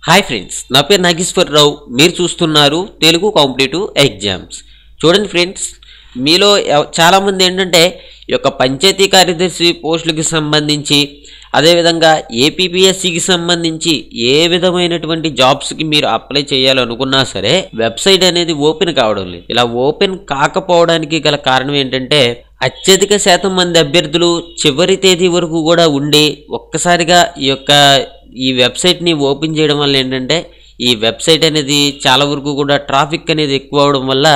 Hi friends, నా పేరు నాగేశ్వరరావు. మీరు చూస్తున్నారు తెలుగు కాంపిటేటివ్ ఎగ్జామ్స్. చూడండి ఫ్రెండ్స్, మీలో చాలామంది ఏంటంటే ఈ యొక్క పంచాయతీ కార్యదర్శి పోస్టులకు సంబంధించి, అదేవిధంగా ఏపీపీఎస్సికి సంబంధించి ఏ విధమైనటువంటి జాబ్స్కి మీరు అప్లై చేయాలనుకున్నా సరే వెబ్సైట్ అనేది ఓపెన్ కావడం లేదు. ఇలా ఓపెన్ కాకపోవడానికి గల కారణం ఏంటంటే అత్యధిక శాతం మంది అభ్యర్థులు చివరి తేదీ వరకు కూడా ఉండి ఒక్కసారిగా ఈ వెబ్సైట్ని ఓపెన్ చేయడం వల్ల ఏంటంటే ఈ వెబ్సైట్ అనేది చాలా వరకు కూడా ట్రాఫిక్ అనేది ఎక్కువ అవడం వల్ల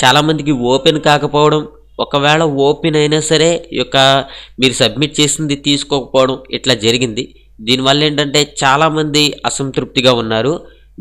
చాలామందికి ఓపెన్ కాకపోవడం, ఒకవేళ ఓపెన్ అయినా సరే మీరు సబ్మిట్ చేసింది తీసుకోకపోవడం ఇట్లా జరిగింది. దీనివల్ల ఏంటంటే చాలామంది అసంతృప్తిగా ఉన్నారు.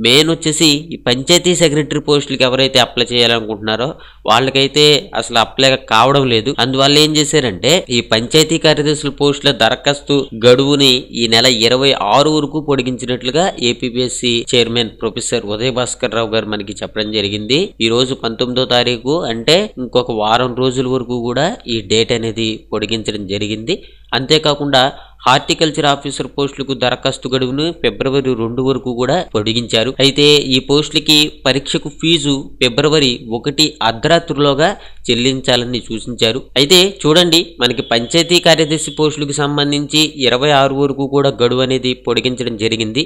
మెయిన్ వచ్చేసి ఈ పంచాయతీ సెక్రటరీ పోస్టులకి ఎవరైతే అప్లై చేయాలనుకుంటున్నారో వాళ్ళకైతే అసలు అప్లై కావడం లేదు. అందువల్ల ఏం చేశారంటే ఈ పంచాయతీ కార్యదర్శుల పోస్టుల దరఖాస్తు గడువుని ఈ నెల 26 వరకు పొడిగించినట్లుగా ఏపీపీఎస్సీ చైర్మన్ ప్రొఫెసర్ ఉదయ భాస్కర్ రావు గారు మనకి చెప్పడం జరిగింది. ఈ రోజు 19వ తారీఖు, అంటే ఇంకొక వారం రోజుల వరకు కూడా ఈ డేట్ అనేది పొడిగించడం జరిగింది. అంతేకాకుండా హార్టికల్చర్ ఆఫీసర్ పోస్టులకు దరఖాస్తు గడువును ఫిబ్రవరి 2 వరకు కూడా పొడిగించారు. అయితే ఈ పోస్టులకి పరీక్షకు ఫీజు ఫిబ్రవరి 1 అర్ధరాత్రిలోగా చెల్లించాలని సూచించారు. అయితే చూడండి, మనకి పంచాయతీ కార్యదర్శి పోస్టులకు సంబంధించి 26 వరకు కూడా గడువు అనేది పొడిగించడం జరిగింది.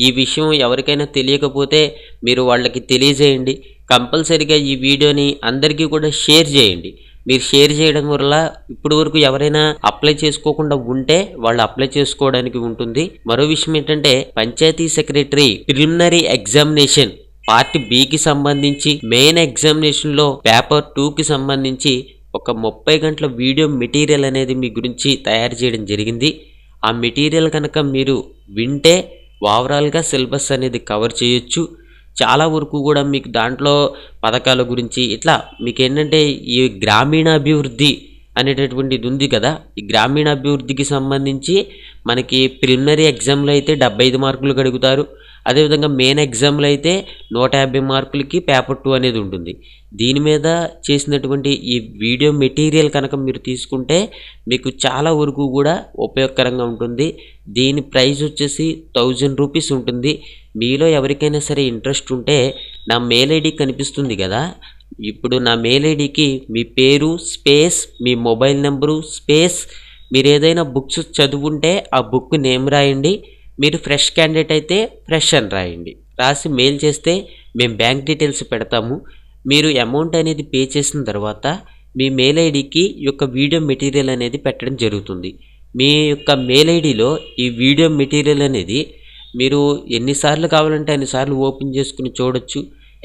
ఈ విషయం ఎవరికైనా తెలియకపోతే మీరు వాళ్ళకి తెలియజేయండి. కంపల్సరీగా ఈ వీడియోని అందరికీ కూడా షేర్ చేయండి. మీరు షేర్ చేయడం వల్ల ఇప్పటి వరకు ఎవరైనా అప్లై చేసుకోకుండా ఉంటే వాళ్ళు అప్లై చేసుకోవడానికి ఉంటుంది. మరో విషయం ఏంటంటే panchayati secretary preliminary examination part బికి సంబంధించి మెయిన్ ఎగ్జామినేషన్ లో పేపర్ 2కి సంబంధించి ఒక 30 గంటల వీడియో మెటీరియల్ అనేది మీ గురించి తయారు చేయడం జరిగింది. ఆ మెటీరియల్ కనుక మీరు వింటే ఓవరాల్గా సిలబస్ అనేది కవర్ చేయొచ్చు. చాలా వరకు కూడా మీకు దాంట్లో పథకాల గురించి ఇట్లా మీకు ఏంటంటే ఈ గ్రామీణాభివృద్ధి అనేటటువంటిది ఉంది కదా, ఈ గ్రామీణాభివృద్ధికి సంబంధించి మనకి ప్రిలిమినరీ ఎగ్జామ్లో అయితే 75 మార్కులు అడుగుతారు. అదేవిధంగా మెయిన్ ఎగ్జామ్లో అయితే 150 మార్కులకి పేపర్ 2 అనేది ఉంటుంది. దీని మీద చేసినటువంటి ఈ వీడియో మెటీరియల్ కనుక మీరు తీసుకుంటే మీకు చాలా వరకు కూడా ఉపయోగకరంగా ఉంటుంది. దీని ప్రైస్ వచ్చేసి 1000 రూపీస్ ఉంటుంది. మీలో ఎవరికైనా సరే ఇంట్రెస్ట్ ఉంటే నా మెయిల్ ఐడి కనిపిస్తుంది కదా, ఇప్పుడు నా మెయిల్ ఐడికి మీ పేరు స్పేస్ మీ మొబైల్ నెంబరు స్పేస్ మీరు ఏదైనా బుక్స్ చదువుంటే ఆ బుక్ నేమ్ రాయండి. మీరు ఫ్రెష్ క్యాండిడేట్ అయితే ఫ్రెష్ అని రాయండి. రాసి మెయిల్ చేస్తే మేము బ్యాంక్ డీటెయిల్స్ పెడతాము. మీరు అమౌంట్ అనేది పే చేసిన తర్వాత మీ మెయిల్ ఐడికి వీడియో మెటీరియల్ అనేది పెట్టడం జరుగుతుంది. మీ మెయిల్ ఐడిలో ఈ వీడియో మెటీరియల్ అనేది మీరు ఎన్నిసార్లు కావాలంటే అన్నిసార్లు ఓపెన్ చేసుకుని చూడొచ్చు.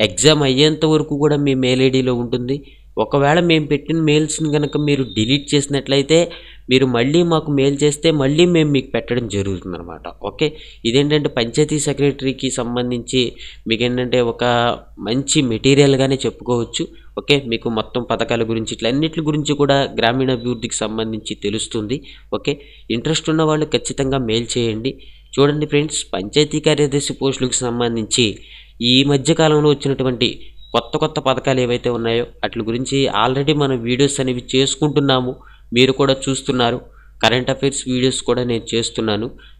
ఎగ్జామ్ అయ్యేంత వరకు కూడా మీ మెయిల్ ఐడిలో ఉంటుంది. ఒకవేళ మేము పెట్టిన మెయిల్స్ని కనుక మీరు డిలీట్ చేసినట్లయితే మీరు మళ్ళీ మాకు మెయిల్ చేస్తే మళ్ళీ మేము మీకు పెట్టడం జరుగుతుంది అనమాట. ఓకే, ఇదేంటంటే పంచాయతీ సెక్రటరీకి సంబంధించి మీకు ఏంటంటే ఒక మంచి మెటీరియల్గానే చెప్పుకోవచ్చు. ఓకే, మీకు మొత్తం పథకాల గురించి ఇట్లా అన్నిటి గురించి కూడా గ్రామీణాభివృద్ధికి సంబంధించి తెలుస్తుంది. ఓకే, ఇంట్రెస్ట్ ఉన్న వాళ్ళు ఖచ్చితంగా మెయిల్ చేయండి. చూడండి ఫ్రెండ్స్, పంచాయతీ కార్యదర్శి పోస్టులకు సంబంధించి ఈ మధ్యకాలంలో వచ్చినటువంటి కొత్త పథకాలు ఏవైతే ఉన్నాయో వాటి గురించి ఆల్రెడీ మనం వీడియోస్ అనేవి చేసుకుంటున్నాము. మీరు కూడా చూస్తున్నారు. కరెంట్ అఫైర్స్ వీడియోస్ కూడా నేను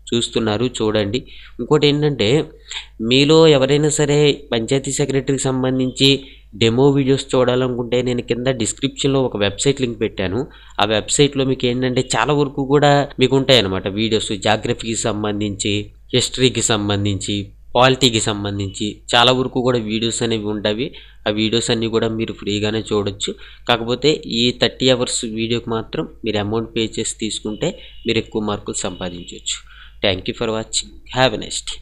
చూస్తున్నారు, చూడండి. ఇంకోటి ఏంటంటే మీలో ఎవరైనా సరే పంచాయతీ సెక్రటరీకి సంబంధించి డెమో వీడియోస్ చూడాలనుకుంటే నేను కింద డిస్క్రిప్షన్లో ఒక వెబ్సైట్ లింక్ పెట్టాను. ఆ వెబ్సైట్లో మీకు ఏంటంటే చాలా వరకు కూడా మీకు ఉంటాయి అన్నమాట వీడియోస్. జాగ్రఫీకి సంబంధించి, హిస్టరీకి సంబంధించి, పాలిటీకి సంబంధించి చాలా వరకు కూడా వీడియోస్ అనేవి ఉంటాయి. ఆ వీడియోస్ అన్నీ కూడా మీరు ఫ్రీగానే చూడొచ్చు. కాకపోతే ఈ 30 అవర్స్ వీడియోకి మాత్రం మీరు అమౌంట్ పే చేసి తీసుకుంటే మీరు ఎక్కువ మార్కులు సంపాదించవచ్చు. Thank you for watching. Have a nice day.